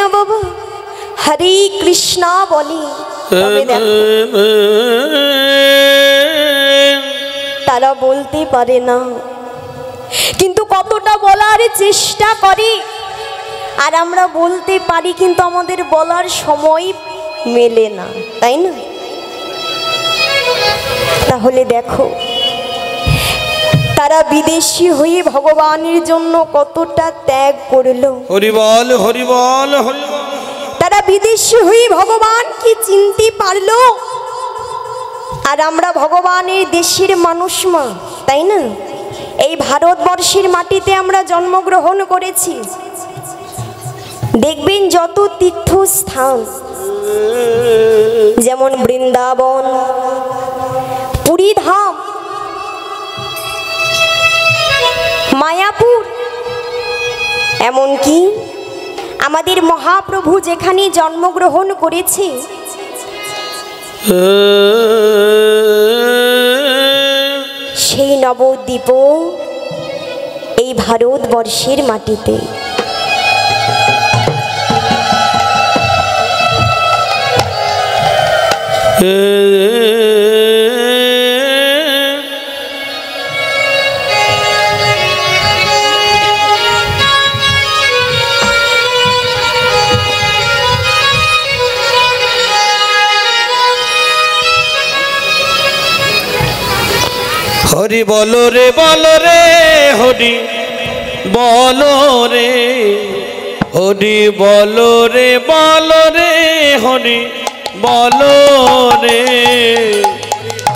না বাবা হরে কৃষ্ণা বলে, তবে দেখো তারা বলতে পারে না, কিন্তু কতটা বলার চেষ্টা করে। আর আমরা বলতে পারি কিন্তু আমাদের বলার সময় মেলে না, তাই না? তাহলে দেখো তারা বিদেশি হয়ে ভগবানের জন্য কতটা ত্যাগ করলো। হরি বল হরি বল হরি বল। তারা বিদেশি হয়ে ভগবানকে চিনতে পারলো। আর আমরা ভগবানের দেশের মানুষ মা, তাই না? এই ভারতবর্ষের মাটিতে আমরা জন্মগ্রহণ করেছি। দেখবেন যত তীর্থস্থান, যেমন বৃন্দাবন, পুরী ধাম, মায়াপুর, এমনকি আমাদের মহাপ্রভু যেখানে জন্মগ্রহণ করেছে সেই নবদ্বীপ এই ভারতবর্ষের মাটিতে। হরি বলো রে বলো রে হরি বলো রে, হরি বলো রে বলো রে হরি বলো রে,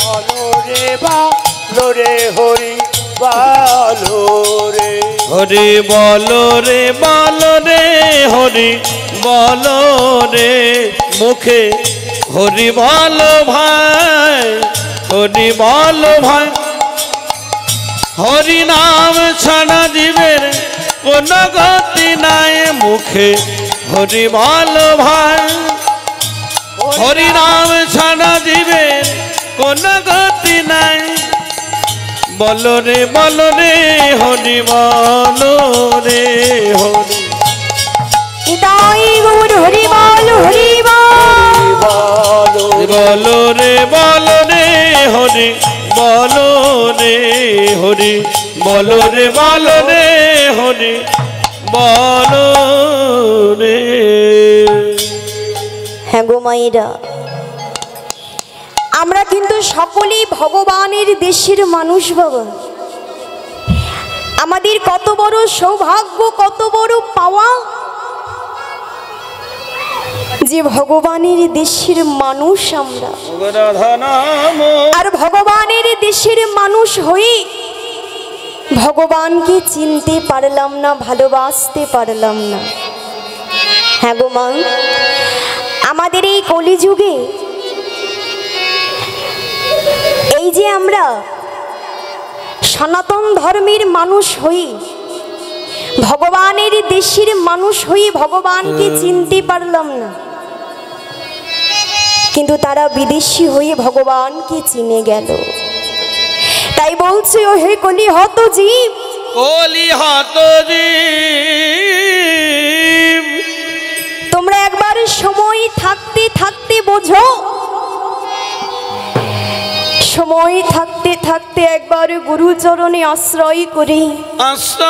বলো রে বলো রে হরি বলো রে, হরি বলো রে বলো রে হরি বলো রে। মুখে হরি বলো ভাই, হরি বলো ভাই। হরি নাম ছাড়া জীবের কোন গতি নাই, মুখে হরি বলো ভাই। হরি নাম ছাড়া জীবের কোন গতি নাই। বলো রে হরি বলো রে হরি। নিতাই গৌর হরি বল হরি বল। বলো রে হরি বলো রে হরি, বলো রে হরি বলো রে। হ্যাঁ গো মায়েরা, আমরা কিন্তু সকলেই ভগবানের দেশের মানুষ বাবা। আমাদের কত বড় সৌভাগ্য, কত বড় পাওয়া যে ভগবানের দেশের মানুষ আমরা। আর ভগবানের দেশের মানুষ হয়ে ভগবানকে চিনতে পারলাম না, ভালোবাসতে পারলাম না। হ্যাঁ গো মা, আমাদের এই কলিযুগে এই যে আমরা সনাতন ধর্মের মানুষ হই, ভগবানের দেশের মানুষ হই, ভগবানকে চিনতে পারলাম না, কিন্তু তারা বিদেশি হয়ে ভগবানকে চিনে গেল। তাই বলছে ও হে কলি হত জীব, কলি হত জীব, তোমরা একবার সময় থাকতে থাকতে বোঝো, সময় থাকতে থাকতে একবার গুরুচরণে আশ্রয় করে, আশ্রয়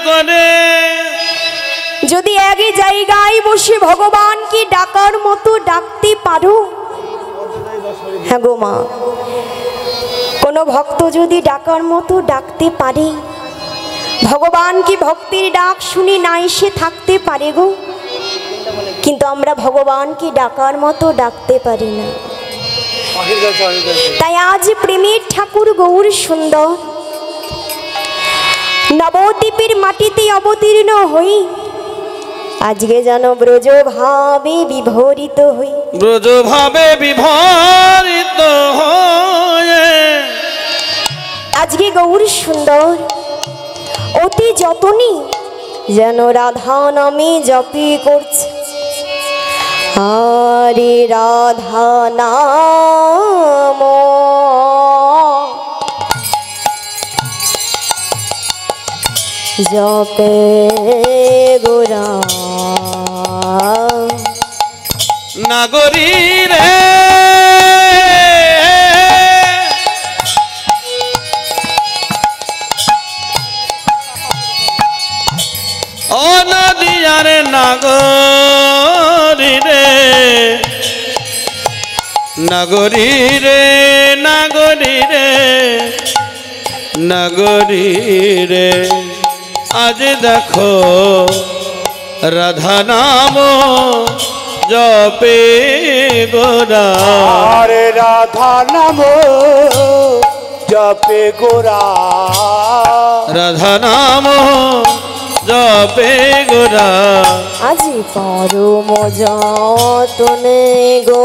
করে যদি এক জায়গায় বসে ভগবানকে ডাকার মতো ডাকতে পারো। হ্যাঁ গো মা, কোনো ভক্ত যদি ডাকার মতো ডাকতে পারে, ভগবানকে ভক্তির ডাক শুনে না এসে থাকতে পারে গো, কিন্তু আমরা ভগবানকে ডাকার মতো ডাকতে পারি না। তাই আজ প্রেমের ঠাকুর গৌর সুন্দর নবদ্বীপের মাটিতে অবতীর্ণ হই, আজকে যেন ব্রজ ভাবে বিভরিত হই, ব্রজ ভাবে বিভরিত হয়ে আজকে গৌর সুন্দর অতি যতনী যেন রাধা নামে জপি করছে। হরে রাধা নাম জপে গোরা নাগরী রে ও নদিয়ারে নাগরী রে নাগরী রে নাগরী রে নাগরী রে আজ দেখো রাধা নাম জপে গোরা আরে রাধা নাম জপে গোরা রাধা নাম জপে গোরা আজি পরম যতনে গো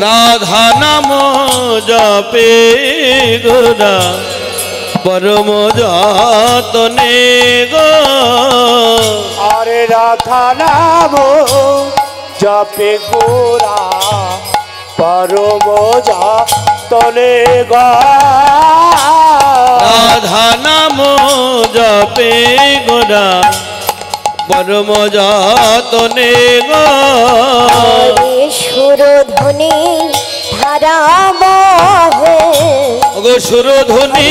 রাধা নাম জপে গোরা পরম যতনে গো আরে রাধা নাম জপে গোরা পরম যতনে গো রাধা নাম জপে গোরা পরম যতনে গো সুরধ্বনি ধারা বহে গো সুরধ্বনি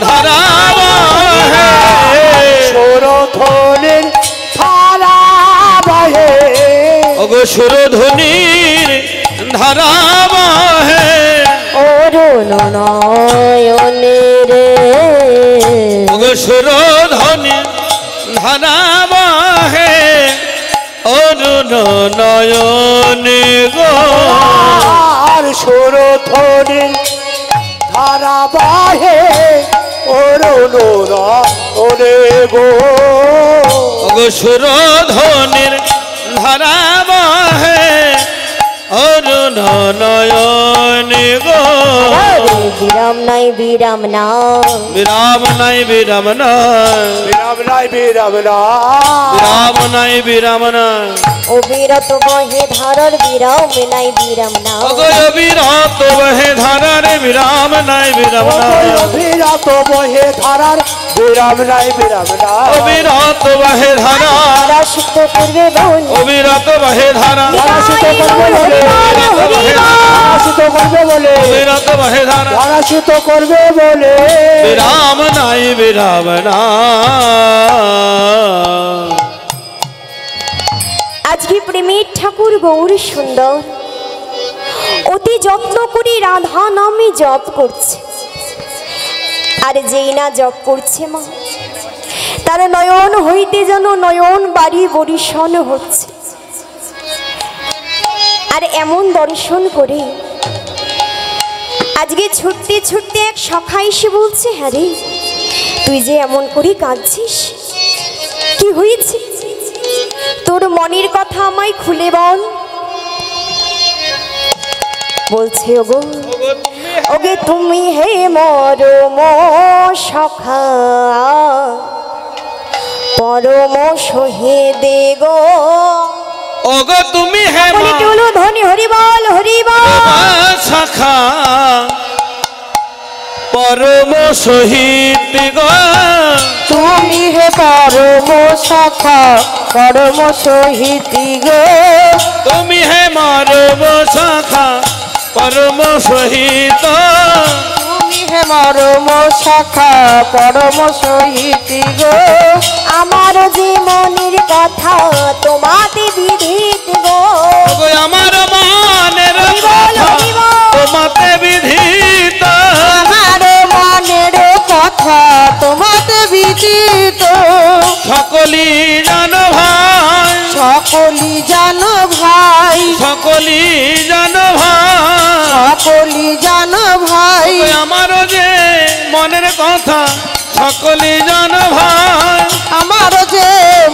ধারা বহে সুরধ্বনির ধারা বহে গো সুরধ্বনির ধারা বহে অরুণ নয়নে রে গো সুরধ্বনি ধারা বহে অরুণ নয়নে গো আর সুরধ্বনির ধারা বহে অরুণ নয়নে গো গো সুরধ্বনির ধারা বহে অরুণ নয়নে গো বিরাম নাই বিরাম না বিরাম নাই বিরাম নাই বিরাম নাই বিরাম না বিরাম নাই বিরাম নাই অবিরত বহে ধারার বিরাম নাই বিরাম না অগয় বিরত বহে ধারার বিরাম নাই বিরাম নাই অবিরত বহে ধারার বিরাম নাই বিরাম না অবিরত বহে ধারা তারা সিদ্ধ করবে বলে অবিরত বহে ধারা ধারাসিত করবে বলে ধারাসিত করবে বলে অবিরত বহে ধারা ধারাসিত করবে বলে বিরাম নাই বিরাম না আজকে প্রেমের ঠাকুর গৌর সুন্দর অতি যত্ন করে রাধা নামে জপ করছে আর যেই না জপ করছে মা তার নয়ন হইতে যেন নয়ন বাড়ি বরিশন হচ্ছে আর এমন দর্শন করে আজকে ছুটতে ছুটতে এক সখা এসে বলছে হ্যাঁ রে তুই যে এমন করে কাঁদছিস কি হয়েছে তোর মনের কথা আমায় খুলে বল বলছে ওগো ওগে তুমি হে মরম সখা পরম সহেদে গো ওগো তুমি হে বলো ধনী হরি বল শাখা পরম সহিত গো তুমি হে পরম সখা পরম সহিতি গো তুমি হে মরম শাখা পরম সহিত তুমি হে মরম সখা পরম সহিতি গো আমার যে মনের কথা তোমাতে বিদিত গো ওগো আমার মনের কথা তোমাতে বিধিত আমার মনের কথা তোমাতে বিদিত সকলি জানো ভাই সকলি জানো ভাই সকলি জানো ভাই সকলি জানো ভাই ওগো আমার যে মনের কথা সকলি জানো ভাই আমার যে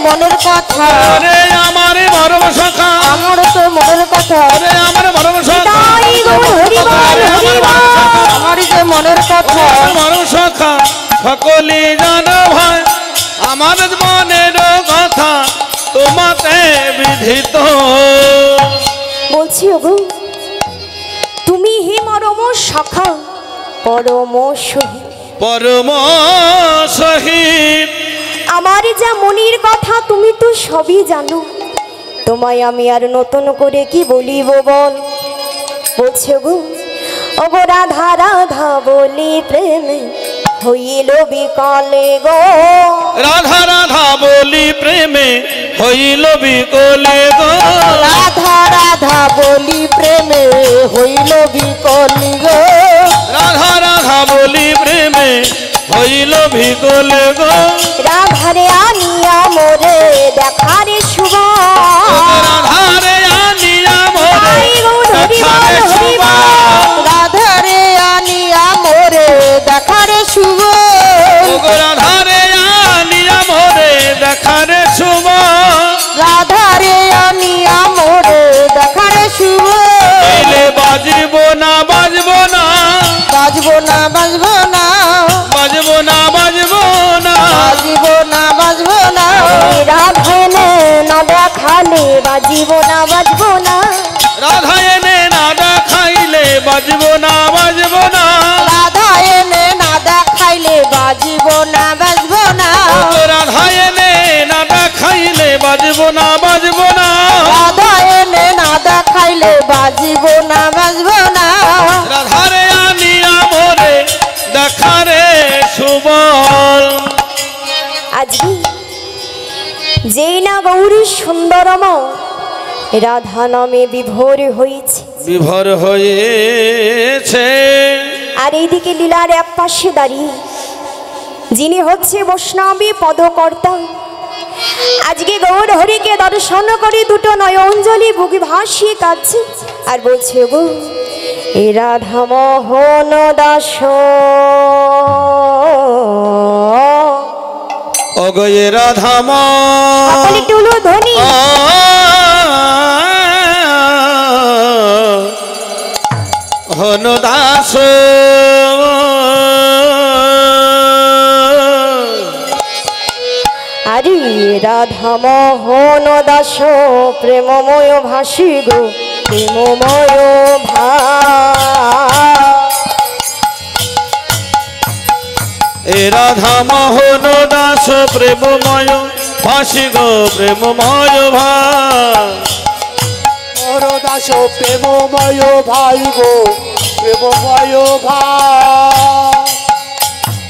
মনের কথা আরে আমার মরম শাখা আমার তো মনের কথা আরে আমার মরম শাখা তাই গো হরি বল আমার যে মনের কথা মরম শাখা সকলি জানো ভাই আমার মনের কথা তোমাতে বিধিত বলছি ওগো তুমি হে মরম শাখা পরম সহি পরম সহিত। আমার যা মনের কথা তুমি তো সবই জানো, তোমায় আমি আর নতুন করে কি বলিব বল। বলছে গো ওগো রাধা রাধা বলি প্রেমে হইল বিকলে গো। রাধা রাধা বলি প্রেমে হইল বিকলে গো। রাধা রাধা বলি প্রেমে হইল বিকলি গো। রাধা রাধা বলি প্রেমে হইল বিকলে গো। রাধারে আনিয়া মোরে দেখারে শুভ, রাধারে আনিয়া মোরে দেখারে শুভ। রাধারে আনিয়া মোরে দেখারে শুভ। রাধারে আনিয়া মোরে দেখারে শুভ। রাধারে আনিয়া মোরে দেখারে শুভ। বাজব না বাজব না বাজব না বাজব না বাজব না বাজব না বাজব না বাজব না। রাধানে না দেখালে বাজিব না বাজব না। রাধা এনে না দেখাইলে বাজব না বাজব না। রাধা এনে না দেখাইলে বাজিব না বাজব না। রাধা এনে না দেখাইলে বাজব না বাজব না। রাধা এনে না দেখাইলে বাজিব না বাজব না। রাধারে আনিয়া মোরে দেখারে সুবল। আজকে যেই না গৌরী সুন্দরম রাধা নামে বিভোর হয়েছে, বিভোর হয়েছে। আর এইদিকে লীলার এক পাশে দাঁড়িয়ে যিনি হচ্ছে বৈষ্ণবী পদকর্তা, আজকে গৌর হরিকে দর্শন করে দুটো নয়ঞ্জলি বুক ভাসিয়ে কাঁদছে আর বলছে গো এ রাধা মোহন দাস অগয়ে রাধা সকলে টুলু ধ্বনি হন দাস। আরে রাধা মোহন দাস প্রেমময় ভাসি গো প্রেমময় ভা। এ রাধা মোহন দাস প্রেমময় ভাসি গো প্রেমময় ভা। দাস প্রেমময় ভাই গো প্রেমময় ভাই।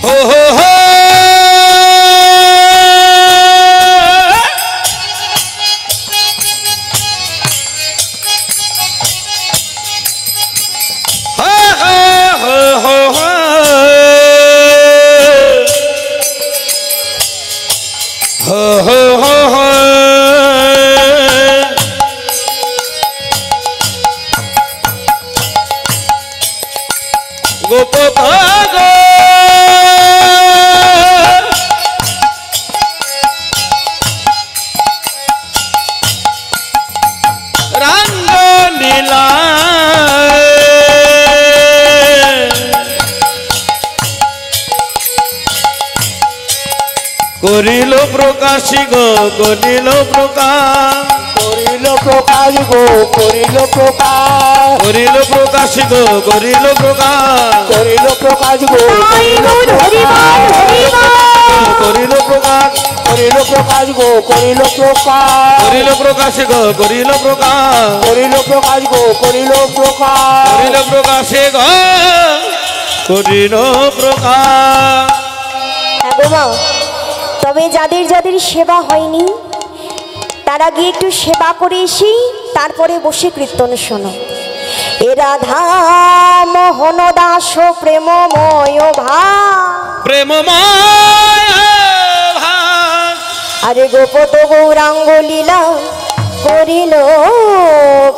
হো হো হো করিল প্রকাশী গো করিল প্রকাশ। করিল প্রকাশ গো করিল প্রকাশ। করিল প্রকাশী গো করিল প্রকাশ। করিল প্রকাশ গো করিল প্রকাশ। করিল প্রকাশ গো করিল প্রকাশ। করিল প্রকাশী গো করিল প্রকাশ। করিল প্রকাশ গো করিল প্রকাশ। করিল প্রকাশে গো করিল প্রকাশ। হ্যাঁ গো মা, তবে যাদের যাদের সেবা হয়নি তারা গিয়ে একটু সেবা করে এসি, তারপরে বসে কীর্তন শোনো। এ রাধা মোহন দাস প্রেমময় ভা। প্রেমময় ভা। আরে গোপত গৌরাঙ্গ লীলা করিল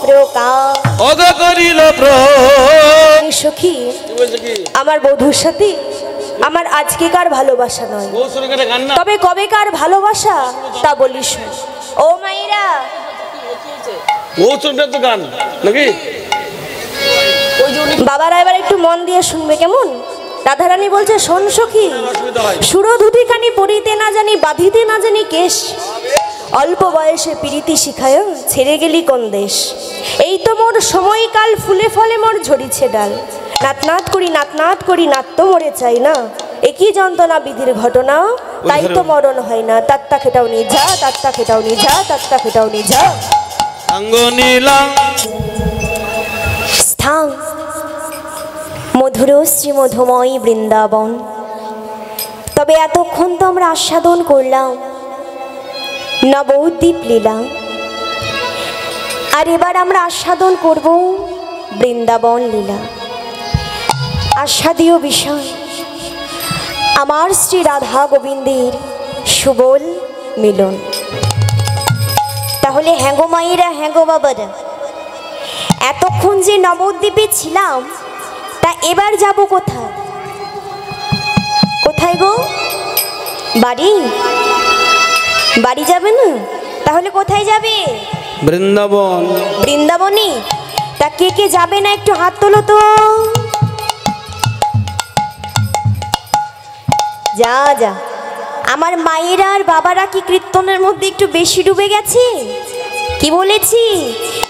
প্রকাশ। অগ করিল প্রকাশ। সখী আমার বধূর সাথে আমার আজকেকার ভালোবাসা নয়, তবে কবেকার ভালোবাসা তা বলিস। ও মাইরা তো গান নাকি বাবারা এবার একটু মন দিয়ে শুনবে কেমন। রাধারানী বলছে শোন সখী, সুরধুতি কানি পড়িতে না জানি বাঁধিতে না জানি কেশ, অল্প বয়সে প্রীতি শিখায় ছেড়ে গেলি কোন দেশ। এই তো মোর সময়কাল ফুলে ফলে মোর ঝরিছে ডাল, নাতনাত করি নাতনাত করি নাত তো মরে চাই না, একই যন্ত্রণা বিধির ঘটনা, তাই তো মরণ হয় না। তাত্তা খেটাও নিজা, তাত্তা খেটাও নিজা, তাত্তা খেটাও নিজা। অঙ্গ নীলাম স্থান মধুর শ্রীমধুময় বৃন্দাবন। তবে এতক্ষণ তো আমরা আস্বাদন করলাম নবদ্বীপ লীলা, আর এবার আমরা আস্বাদন করব বৃন্দাবন লীলা। আস্বাদীয় বিষয় আমার শ্রী রাধা গোবিন্দের সুবল মিলন। তাহলে হ্যাঙ্গো মায়েরা, হ্যাঙ্গো বাবারা, এতক্ষণ যে নবদ্বীপে ছিলাম, তা এবার যাব কোথায়? কোথায় গো? বাড়ি? বাড়ি যাবে না? তাহলে কোথায় যাবে? বৃন্দাবন। বৃন্দাবনে? তা কে কে যাবে না একটু হাত তোলো তো। যা যা, আমার মায়েরা আর বাবারা কি কীর্তনের মধ্যে একটু বেশি ডুবে গেছে? কি বলেছি?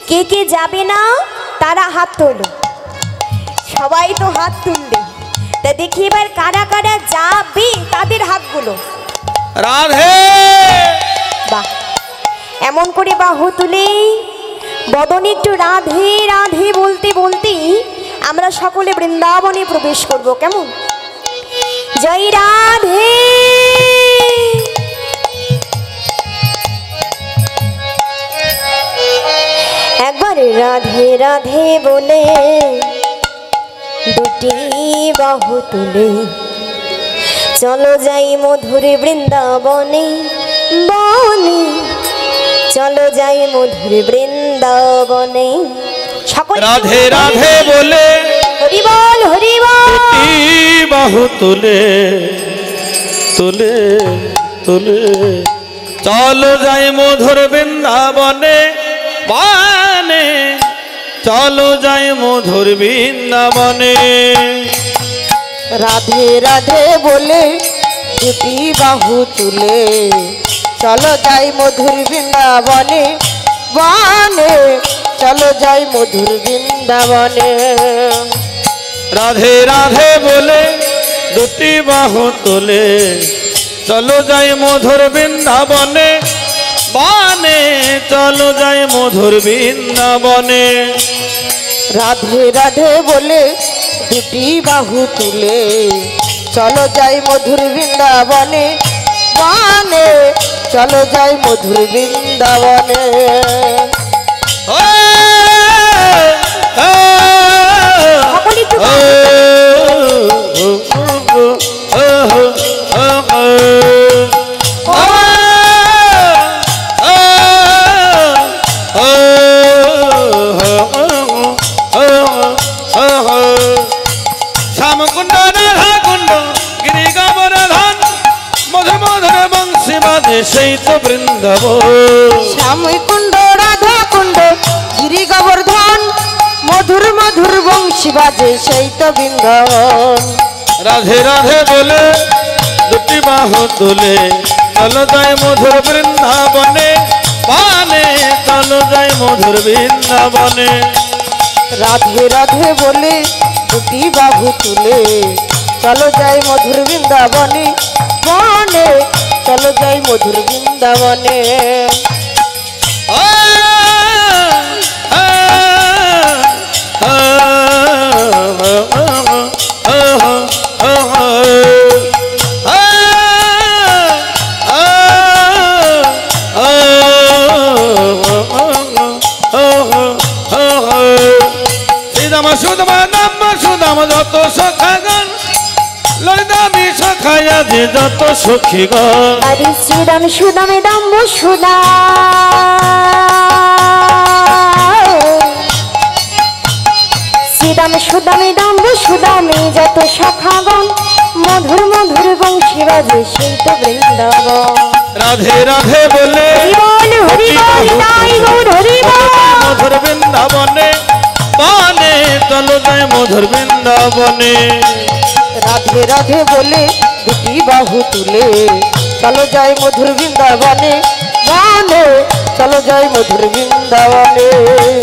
কে কে যাবে না তারা হাত তোলো। সবাই তো হাত তুলবে, তা দেখি এবার কারা কারা যাবে তাদের হাতগুলো। রাধে। বাহ, এমন করে বাহু তুলে বদনে একটু রাধে রাধে বলতে বলতে আমরা সকলে বৃন্দাবনে প্রবেশ করব। কেমন? জয় রাধে। একবার রাধে রাধে বলে দুটি বাহু তুলে চলো যাই মধুর বৃন্দাবনে, বনে চলো যাই মধুর বৃন্দাবনে। সকল রাধে রাধে বলে হরি বল, হরি বল। বাহু তুলে তুলে তুলে চলো যাই মধুর বৃন্দাবনে, বানে চলো যাই মধুর বৃন্দাবনে। রাধে রাধে বলে দুটি বাহু তুলে চলো যাই মধুর বৃন্দাবনে, বনে চলো যাই মধুর বৃন্দাবনে। রাধে রাধে বলে দুটি বাহু তুলে চলো যাই মধুর বৃন্দাবনে, বানে চলো যাই মধুর বৃন্দাবনে। রাধে রাধে বলে দুটি বাহু তুলে চলো যাই মধুর বৃন্দাবনে, বনে চলো যাই মধুর বৃন্দাবনে। সকলে একটু শ্যামকুণ্ড রাধা কুণ্ড গিরি গোবর্ধন মধুর মধুর বংশী বাজে সেই তো বৃন্দাবন। শ্যামকুণ্ড রাধা কুণ্ড গিরি গোবর্ধন মধুর মধুর বংশী বাজে সেই তো বৃন্দাবন। রাধে রাধে বলে দুটি বাহু তুলে চলো যাই মধুর বৃন্দাবনে, বানে চলো যাই মধুর বৃন্দাবনে। রাধে রাধে বলে দুটি বাহু তুলে চলো যাই মধুর বৃন্দাবনে, বনে চলো যাই মধুর বৃন্দাবনে। সুদামা নাম সুদাম যত সখাগণ ললিতামি সখায়া যে যত সখীগণ। হরি শ্রীরাম সুদামে দাম্ব সুদা, শ্রীরাম সুদামে দাম্ব সুদামে যত সখাগণ মধুর মধুর বংশী বাজে সেই তো বৃন্দাবন। রাধে রাধে বলে হরি বল, হরি বল, তাই গৌর হরি বল। মধুর বৃন্দাবনে, বানে চলো যাই মধুর বৃন্দাবনে। রাধে রাধে বলে দুটি বাহু তুলে চলো যাই মধুর বৃন্দাবনে, বনে চলো যাই মধুর বৃন্দাবনে।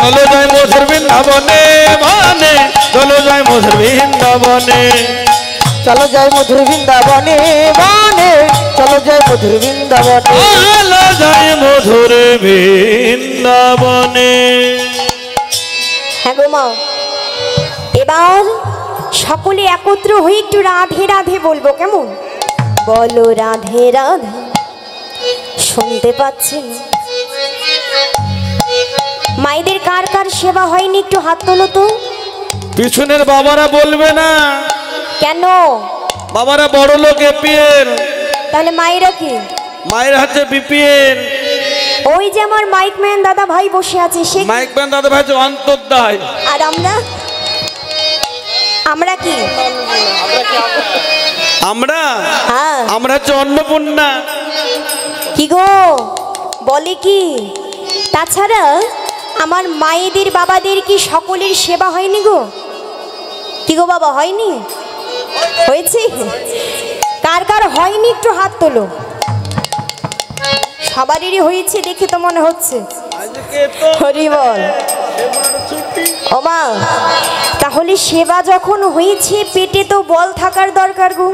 চলো যাই মধুর বৃন্দাবনে, বানে চলো যাই মধুর বৃন্দাবনে। চলো যাই মধুর বৃন্দাবনে বনে চলো যাই মধুর বৃন্দাবনে চলো যাই মধুর বৃন্দাবনে। হ্যাঁ গো মা, এবার সকলে একত্র হয়ে একটু রাধে রাধে বলবো, কেমন? বলো রাধে রাধে। শুনতে পাচ্ছেন? মায়েদের কার কার সেবা হয়নি একটু হাত তোলো তো। পিছনের বাবারা বলবে না, কেন? বাবারা বড় লোক এপিএল, তাহলে মায়েরা কি? মায়ের হাতে বিপিএল। ওই যে আমার মাইক ম্যান দাদা ভাই বসে আছে, সে মাইক ব্যান্ড দাদা ভাই অন্তর্দায়। আর আমরা আমরা কি? আমরা হ্যাঁ আমরা হচ্ছে অন্নপূর্ণা। কি গো বলে কি? তাছাড়া আমার মায়েদের বাবাদের কি সকলের সেবা হয়নি গো? কি গো বাবা, হয়নি? হয়েছে? কার কার হয়নি একটু হাত তোলো। সবারই হয়েছে দেখে তো মনে হচ্ছে। হরি বল। ও মা, তাহলে সেবা যখন হয়েছে পেটে তো বল থাকার দরকার গো।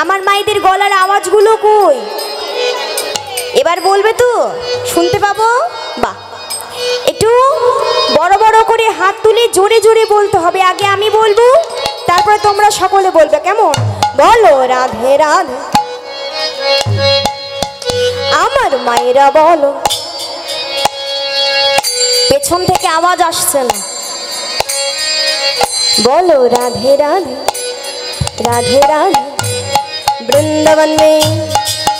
আমার মায়েদের গলার আওয়াজগুলো কই? এবার বলবে তো, শুনতে পাবো? বাহ, একটু বড় বড় করে হাত তুলে জোরে জোরে বলতে হবে। আগে আমি বলবো, তারপরে তোমরা সকলে বলবে, কেমন? বলো রাধে রাধে। আমার মায়েরা বলো। পেছন থেকে আওয়াজ আসছে না। बोलो राधे राधे राधे राधे। वृंदावन में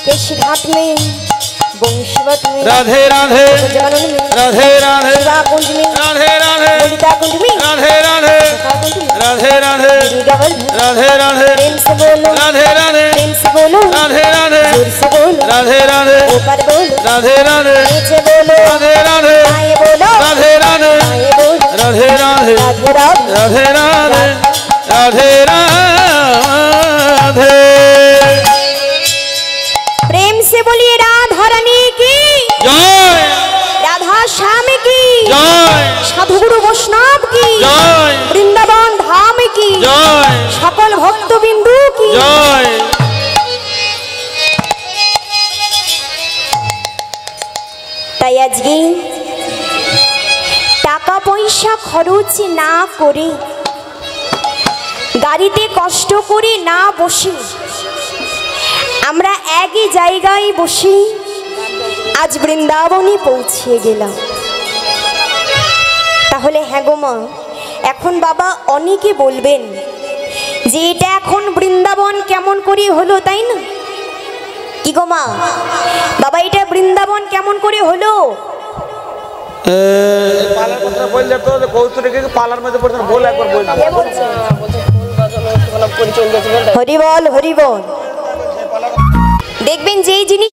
केश घाट में वंशवत में राधे राधे जानन में राधे राधे शिवा कुंज में राधे राधे ललिता कुंज में राधे राधे सखा कुंज में राधे राधे गिरिगावल में राधे राधे प्रेम से बोलो राधे राधे प्रेम से बोलो राधे राधे जोर से बोलो राधे राधे ऊपर बोलो राधे राधे नीचे बोलो राधे राधे आए बोलो राधे राधे आए बोलो राधे राधे राधे राधे राधे राधे राधे राधे। प्रेम से बोलिए राधा रानी की जय राधा श्याम की जय साधु गुरु वैष्णव की जय वृंदावन धाम की जय सकल भक्त बिंदु की जय। তাই আজকে টাকা পয়সা খরচ না করে, গাড়িতে কষ্ট করে না বসে, আমরা একই জায়গায় বসে আজ বৃন্দাবনে পৌঁছে গেলাম। তাহলে হ্যাঁ গো মা, এখন বাবা অনেকে বলবেন যে এটা এখন বৃন্দাবন কেমন করে হলো, তাই না? কি গো মা, বাবা এটা বৃন্দাবন কেমন করে হলো? পালার কথা বললে তো কৌতুকে পালার মধ্যে পড়তে বল একবার বল। হরি বল হরি বল। দেখবেন যেই জিনিস